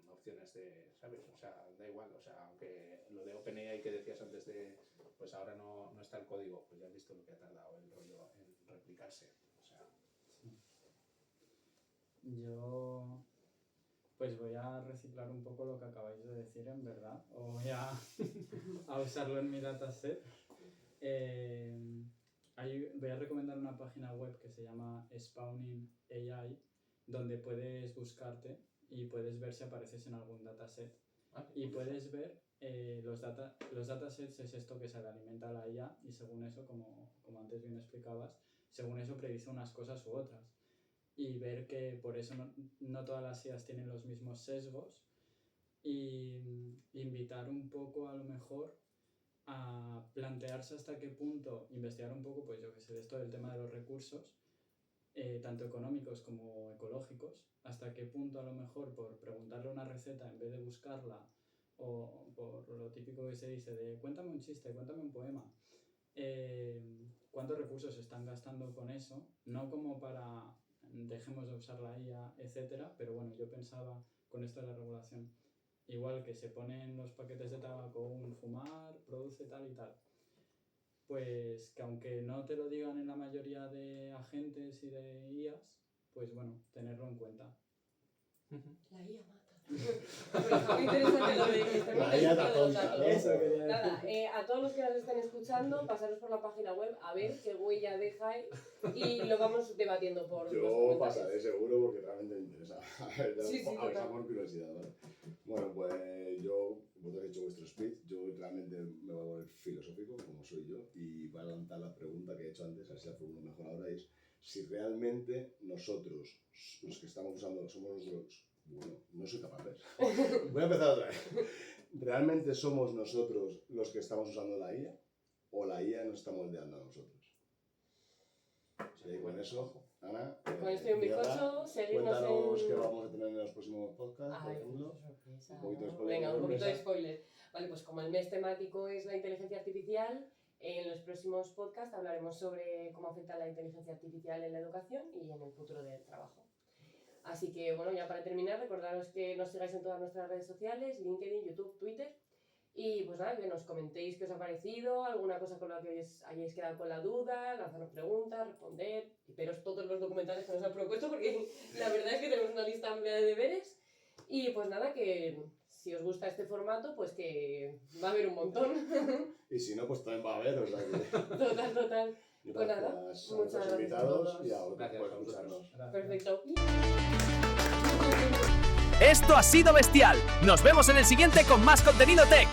opciones de, ¿sabes? O sea, da igual, o sea, aunque lo de OpenAI que decías antes de, pues ahora no está el código, pues ya has visto lo que ha tardado el rollo en replicarse, o sea. Sí. Yo pues voy a reciclar un poco lo que acabáis de decir, en verdad, o voy a usarlo en mi dataset. Voy a recomendar una página web que se llama Spawning AI, donde puedes buscarte y puedes ver si apareces en algún dataset. Y puedes ver los datasets es esto que se le alimenta a la IA y según eso, como antes bien explicabas, según eso predice unas cosas u otras. Y ver que por eso no todas las IAs tienen los mismos sesgos y invitar un poco a lo mejor a plantearse hasta qué punto, investigar un poco, pues yo que sé, de esto del tema de los recursos, tanto económicos como ecológicos, hasta qué punto a lo mejor por preguntarle una receta en vez de buscarla o por lo típico que se dice de cuéntame un chiste, cuéntame un poema, cuántos recursos se están gastando con eso, no como para dejemos de usar la IA, etcétera, pero bueno, yo pensaba con esto de la regulación, igual que se ponen los paquetes de tabaco un fumar, produce tal y tal, pues que aunque no te lo digan en la mayoría de agentes y de IAs, pues bueno, tenerlo en cuenta. La IA mata. Muy interesante lo de que estemos La IA da todos los tonta, datos. ¿no? Eso quería decir. Nada, a todos los que nos estén escuchando, pasaros por la página web a ver qué huella dejáis y lo vamos debatiendo por los Yo comentarios. pasaré seguro porque realmente me interesa. Sí, sí, A ver, total. por curiosidad, ¿vale? Bueno, pues vosotros habéis hecho vuestro speech, yo realmente me voy a volver filosófico, como soy yo, y voy a lanzar la pregunta que he hecho antes, a ver si la formulo mejor ahora, es si realmente nosotros, los que estamos usando, somos los... Bueno, no soy capaz, ¿ves? Voy a empezar otra vez. ¿Realmente somos nosotros los que estamos usando la IA o la IA nos está moldeando a nosotros? Sí, con eso, Ana, Con esto y un bizcocho, seguirnos cuéntanos en... qué vamos a tener en los próximos podcasts, por Ay, ejemplo. qué sorpresa. Un poquito de spoiler. Venga, un poquito de sorpresa. spoiler. Vale, pues como el mes temático es la inteligencia artificial, en los próximos podcasts hablaremos sobre cómo afecta la inteligencia artificial en la educación y en el futuro del trabajo. Así que, bueno, ya para terminar, recordaros que nos sigáis en todas nuestras redes sociales, LinkedIn, YouTube, Twitter. Y pues nada, que nos comentéis qué os ha parecido, alguna cosa con la que os hayáis quedado con la duda, lanzarnos preguntas, responder, y veros todos los documentales que nos han propuesto, porque la verdad es que tenemos una lista amplia de deberes. Y pues nada, que si os gusta este formato, pues que va a haber un montón. Y si no, pues también va a haber, o sea que... Total. Pues nada, Gracias a muchas nuestros gracias a invitados todos. y a vosotros Gracias por a vosotros. escucharnos. Perfecto. Esto ha sido bestial. Nos vemos en el siguiente con más contenido tech.